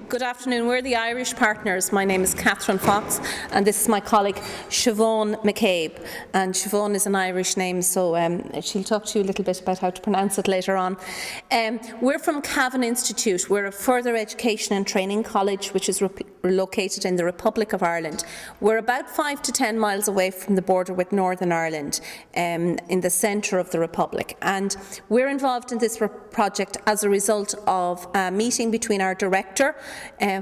Good afternoon. We're the Irish partners. My name is Catherine Fox, and this is my colleague Siobhan McCabe. And Siobhan is an Irish name, so she'll talk to you a little bit about how to pronounce it later on. We're from Cavan Institute. We're a further education and training college which is located in the Republic of Ireland. We're about 5 to 10 miles away from the border with Northern Ireland, in the centre of the Republic. And we're involved in this project as a result of a meeting between our director,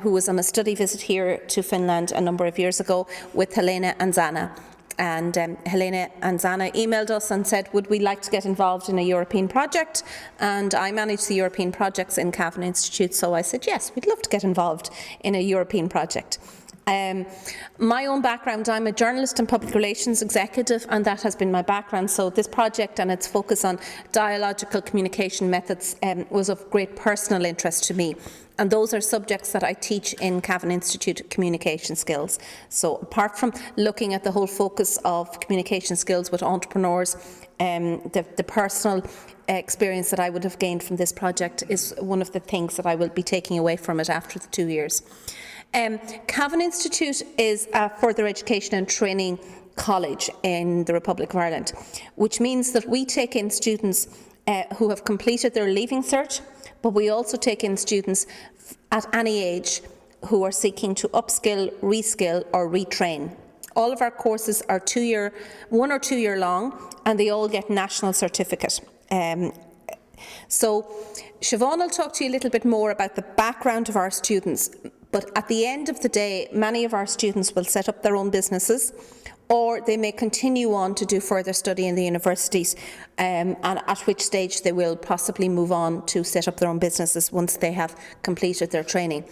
who was on a study visit here to Finland a number of years ago, with Helena and Zana. And Helena and Zana emailed us and said, would we like to get involved in a European project? And I manage the European projects in Cavan Institute, so I said, yes, we'd love to get involved in a European project. My own background, I'm a journalist and public relations executive, and that has been my background. So this project and its focus on dialogical communication methods was of great personal interest to me. And those are subjects that I teach in Cavan Institute, communication skills. So apart from looking at the whole focus of communication skills with entrepreneurs, the personal experience that I would have gained from this project is one of the things that I will be taking away from it after the 2 years. Cavan Institute is a further education and training college in the Republic of Ireland, which means that we take in students who have completed their Leaving Cert, but we also take in students at any age who are seeking to upskill, reskill or retrain. All of our courses are 1 or 2 year long, and they all get national certificate. So Siobhan will talk to you a little bit more about the background of our students, but at the end of the day, many of our students will set up their own businesses, or they may continue on to do further study in the universities, and at which stage they will possibly move on to set up their own businesses once they have completed their training.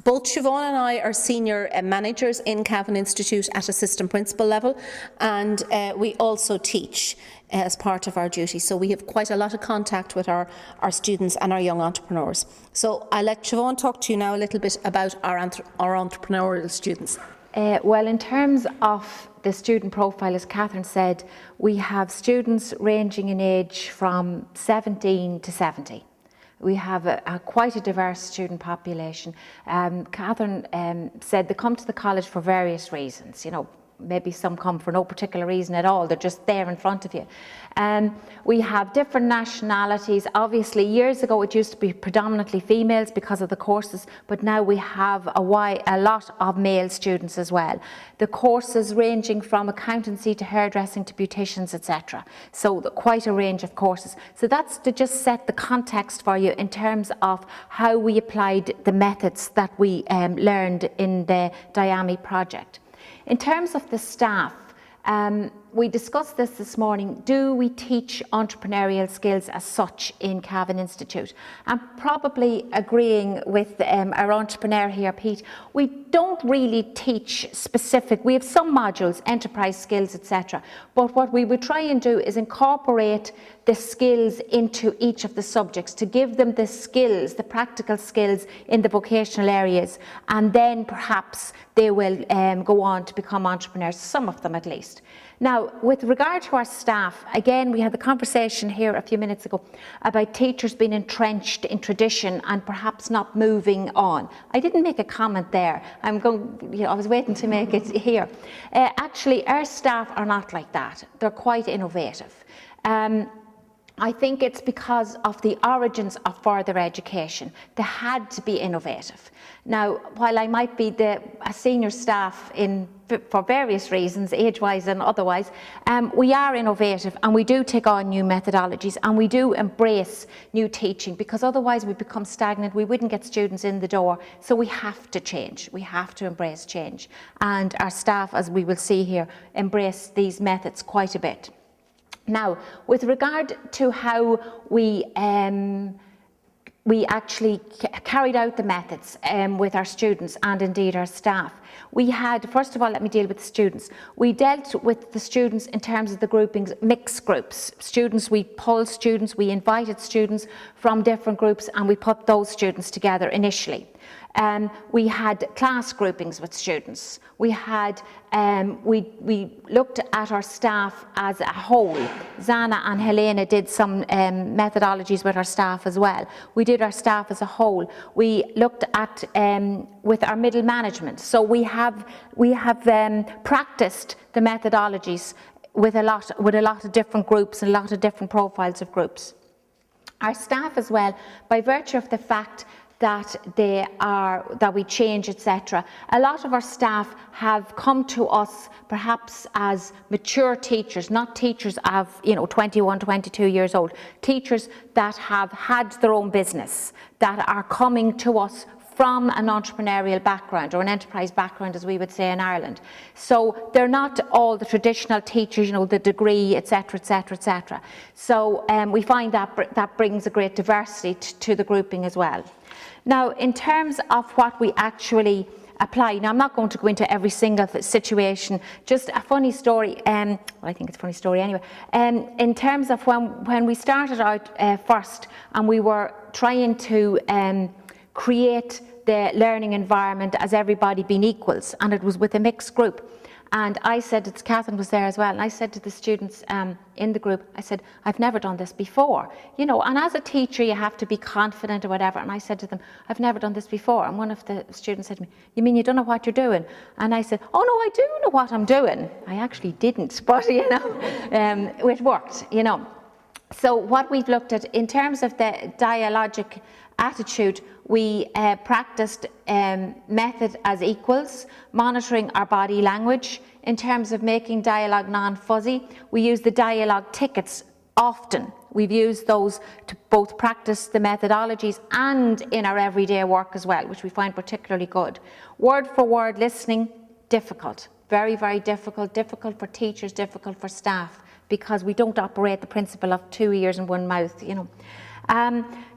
Both Siobhan and I are senior managers in Cavan Institute at assistant principal level, and we also teach as part of our duty. So we have quite a lot of contact with our students and our young entrepreneurs. So I'll let Siobhan talk to you now a little bit about our entrepreneurial students. Well, in terms of the student profile, as Catherine said, we have students ranging in age from 17 to 70. We have quite a diverse student population. Catherine said they come to the college for various reasons. You know, maybe some come for no particular reason at all. They're just there in front of you. We have different nationalities. Obviously, years ago it used to be predominantly females because of the courses, but now we have a lot of male students as well. The courses ranging from accountancy to hairdressing to beauticians, etc. So quite a range of courses. So that's to just set the context for you in terms of how we applied the methods that we learned in the DIAMI project. In terms of the staff, we discussed this morning. Do we teach entrepreneurial skills as such in Cavan Institute? I'm probably agreeing with our entrepreneur here, Pete. We don't really teach specific. We have some modules, enterprise skills, etc. But what we would try and do is incorporate the skills into each of the subjects to give them the skills, the practical skills in the vocational areas, and then perhaps they will go on to become entrepreneurs, some of them at least. Now, with regard to our staff, again, we had the conversation here a few minutes ago about teachers being entrenched in tradition and perhaps not moving on. I didn't make a comment there. I was waiting to make it here. Actually, our staff are not like that. They're quite innovative. I think it's because of the origins of further education. They had to be innovative. Now, while I might be a senior staff for various reasons, age-wise and otherwise, we are innovative and we do take on new methodologies and we do embrace new teaching, because otherwise we become stagnant. We wouldn't get students in the door. So we have to change. We have to embrace change. And our staff, as we will see here, embrace these methods quite a bit. Now, with regard to how we actually carried out the methods with our students and indeed our staff, we had, first of all, let me deal with the students. We dealt with the students in terms of the groupings, mixed groups. Students, we polled students, we invited students from different groups, and we put those students together initially. We had class groupings with students. We had, we looked at our staff as a whole. Zana and Helena did some methodologies with our staff as well. We did our staff as a whole. We looked at with our middle management. So we have practiced the methodologies with a lot of different groups and a lot of different profiles of groups. Our staff as well, by virtue of the fact that we change, etc. A lot of our staff have come to us perhaps as mature teachers, not teachers of 21, 22 years old, teachers that have had their own business, that are coming to us from an entrepreneurial background or an enterprise background, as we would say in Ireland. So they're not all the traditional teachers, the degree, etc., etc., etc. So we find that brings a great diversity to the grouping as well. Now, in terms of what we actually apply, now I'm not going to go into every single situation, just a funny story, well, I think it's a funny story anyway, in terms of when we started out first and we were trying to create the learning environment as everybody being equals, and it was with a mixed group. And I said, Cavan was there as well, and I said to the students in the group, I said, I've never done this before. And as a teacher, you have to be confident or whatever. And I said to them, I've never done this before. And one of the students said to me, you mean you don't know what you're doing? And I said, oh no, I do know what I'm doing. I actually didn't, but it worked, So what we've looked at in terms of the dialogic attitude, we practiced method as equals, monitoring our body language. In terms of making dialogue non-fuzzy, we use the dialogue tickets often. We've used those to both practice the methodologies and in our everyday work as well, which we find particularly good. Word for word listening, difficult, very, very difficult for teachers, difficult for staff, because we don't operate the principle of 2 ears and 1 mouth,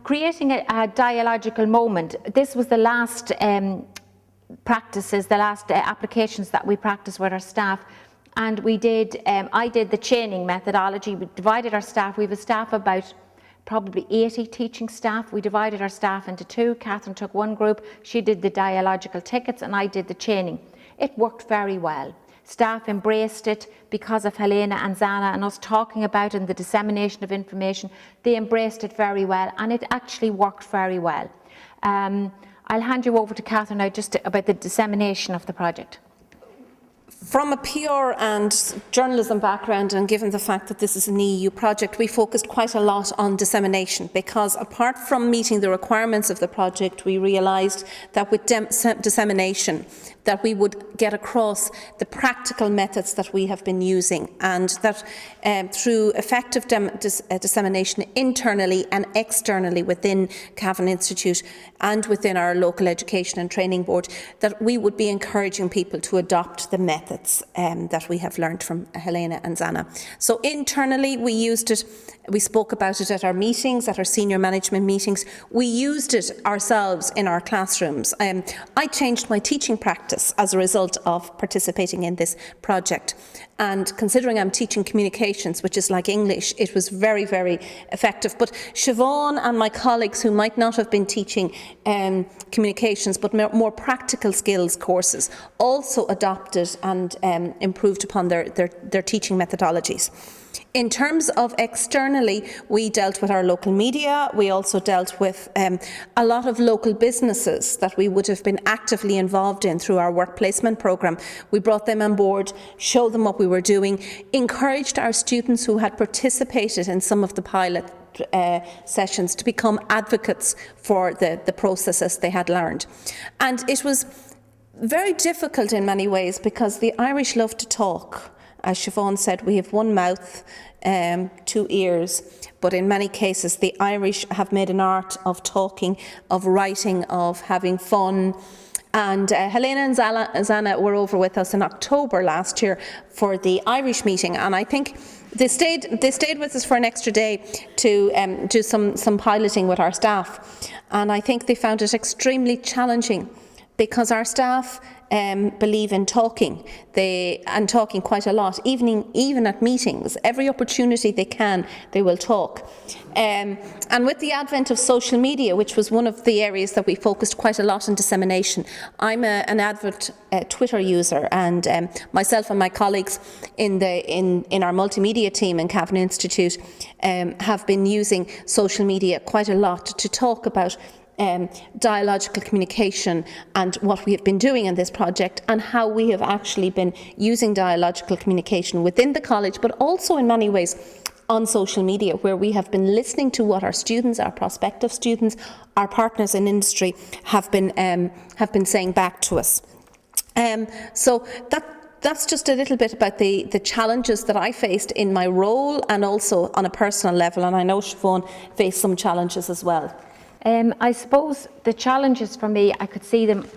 Creating a dialogical moment. This was the last practices, the last applications that we practiced with our staff. And we did, I did the chaining methodology. We divided our staff. We have a staff about probably 80 teaching staff. We divided our staff into two. Catherine took one group. She did the dialogical tickets and I did the chaining. It worked very well. Staff embraced it because of Helena and Zana and us talking about it and the dissemination of information. They embraced it very well and it actually worked very well. I'll hand you over to Catherine now just about the dissemination of the project. From a PR and journalism background, and given the fact that this is an EU project, we focused quite a lot on dissemination, because apart from meeting the requirements of the project, we realised that with dissemination that we would get across the practical methods that we have been using, and that through effective dissemination internally and externally within Cavan Institute and within our local education and training board, that we would be encouraging people to adopt the methods that we have learned from Helena and Zana. So internally we used it, we spoke about it at our meetings, at our senior management meetings. We used it ourselves in our classrooms. I changed my teaching practice as a result of participating in this project. And considering I'm teaching communications, which is like English, it was very, very effective. But Siobhan and my colleagues who might not have been teaching communications but more practical skills courses also adopted and improved upon their teaching methodologies. In terms of externally, we dealt with our local media. We also dealt with a lot of local businesses that we would have been actively involved in through our work placement programme. We brought them on board, showed them what we were doing, encouraged our students who had participated in some of the pilot sessions to become advocates for the processes they had learned. And it was very difficult in many ways because the Irish love to talk. As Siobhan said, we have one mouth, 2 ears, but in many cases the Irish have made an art of talking, of writing, of having fun. And Helena and Zana were over with us in October last year for the Irish meeting, and I think they stayed with us for an extra day to do some piloting with our staff, and I think they found it extremely challenging because our staff believe in talking. Talking quite a lot, even at meetings. Every opportunity they can, they will talk. And with the advent of social media, which was one of the areas that we focused quite a lot on dissemination, I'm an avid Twitter user, and myself and my colleagues in our multimedia team in Cavan Institute have been using social media quite a lot to talk about dialogical communication and what we have been doing in this project, and how we have actually been using dialogical communication within the college, but also in many ways on social media, where we have been listening to what our students, our prospective students, our partners in industry have been saying back to us. So that's just a little bit about the challenges that I faced in my role, and also on a personal level, and I know Siobhan faced some challenges as well. I suppose the challenges for me, I could see them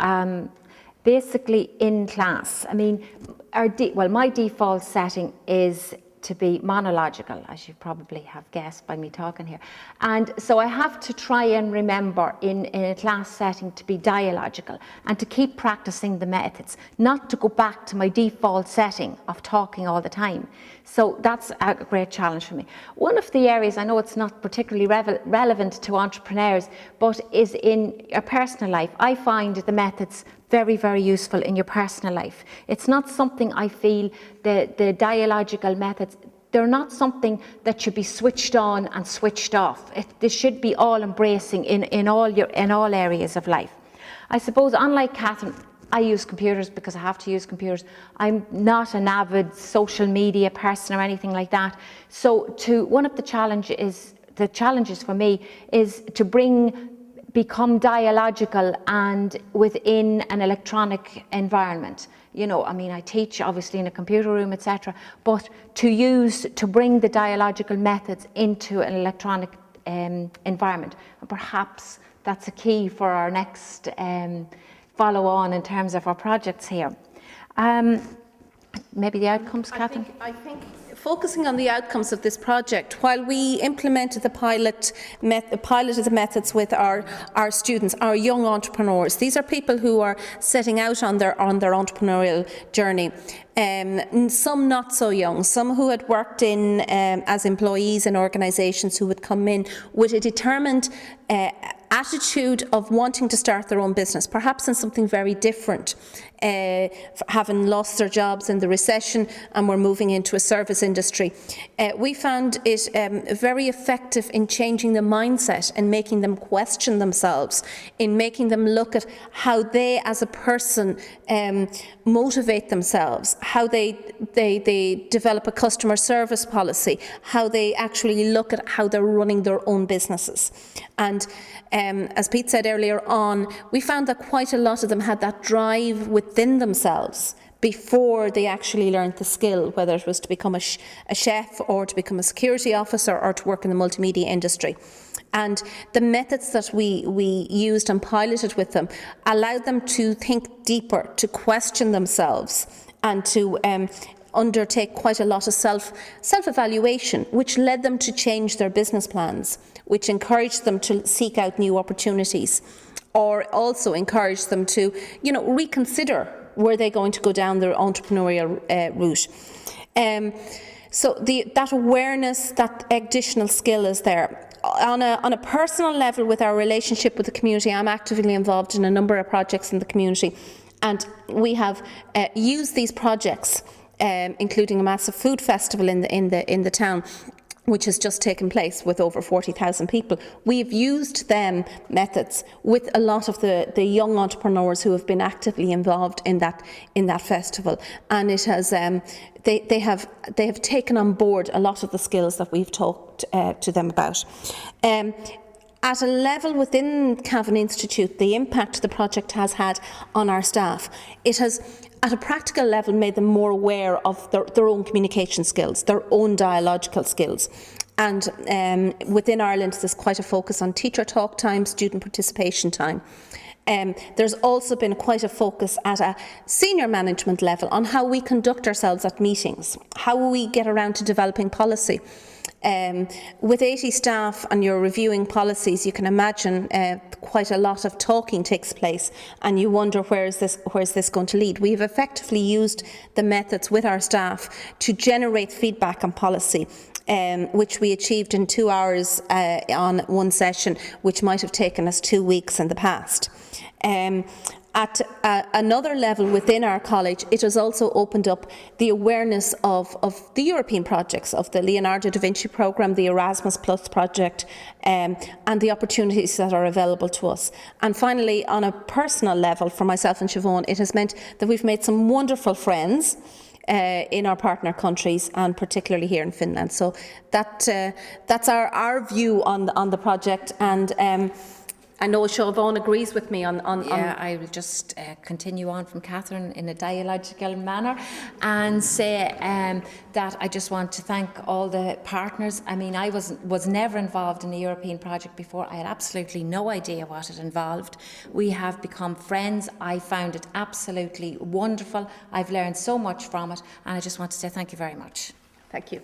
basically in class. I mean, my default setting is to be monological, as you probably have guessed by me talking here. And so I have to try and remember in a class setting to be dialogical and to keep practicing the methods, not to go back to my default setting of talking all the time. So that's a great challenge for me. One of the areas, I know it's not particularly relevant to entrepreneurs, but is in your personal life. I find the methods very, very useful in your personal life. It's not something I feel the dialogical methods, they're not something that should be switched on and switched off. They should be all embracing in all areas of life. I suppose, unlike Catherine, I use computers because I have to use computers. I'm not an avid social media person or anything like that. So one of the challenges for me is to become dialogical and within an electronic environment. You know, I mean, I teach obviously in a computer room, etc., but to bring the dialogical methods into an electronic environment. And perhaps that's a key for our next follow on in terms of our projects here. Maybe the outcomes, Catherine? I think focusing on the outcomes of this project, while we implemented piloted the methods with our students, our young entrepreneurs. These are people who are setting out on their entrepreneurial journey. Some not so young, some who had worked in as employees in organisations, who would come in with a determined attitude of wanting to start their own business, perhaps in something very different, having lost their jobs in the recession and were moving into a service industry. We found it very effective in changing the mindset and making them question themselves, in making them look at how they as a person motivate themselves, how they develop a customer service policy, how they actually look at how they're running their own businesses. And as Pete said earlier on, we found that quite a lot of them had that drive within themselves before they actually learned the skill, whether it was to become a chef or to become a security officer or to work in the multimedia industry. And the methods that we used and piloted with them allowed them to think deeper, to question themselves, and to undertake quite a lot of self-evaluation, which led them to change their business plans, which encouraged them to seek out new opportunities, or also encouraged them to, reconsider were they going to go down their entrepreneurial route. So that awareness, that additional skill is there. On a personal level, with our relationship with the community, I'm actively involved in a number of projects in the community, and we have used these projects, including a massive food festival in the town, which has just taken place with over 40,000 people. We've used them methods with a lot of the young entrepreneurs who have been actively involved in that festival, and it has they have taken on board a lot of the skills that we've talked to them about. At a level within Cavan Institute, the impact the project has had on our staff, it has, at a practical level, made them more aware of their own communication skills, their own dialogical skills. And within Ireland, there's quite a focus on teacher talk time, student participation time. There's also been quite a focus at a senior management level on how we conduct ourselves at meetings, how we get around to developing policy. With 80 staff and you're reviewing policies, you can imagine quite a lot of talking takes place, and you wonder where is this going to lead. We've effectively used the methods with our staff to generate feedback on policy, which we achieved in 2 hours on one session, which might have taken us 2 weeks in the past. At another level within our college, it has also opened up the awareness of the European projects, of the Leonardo da Vinci programme, the Erasmus Plus project, and the opportunities that are available to us. And finally, on a personal level, for myself and Siobhan, it has meant that we've made some wonderful friends in our partner countries, and particularly here in Finland. So that's our view on the project, and I know Siobhan agrees with me on I will just continue on from Catherine in a dialogical manner and say that I just want to thank all the partners. I mean, I was never involved in a European project before. I had absolutely no idea what it involved. We have become friends. I found it absolutely wonderful. I've learned so much from it, and I just want to say thank you very much. Thank you.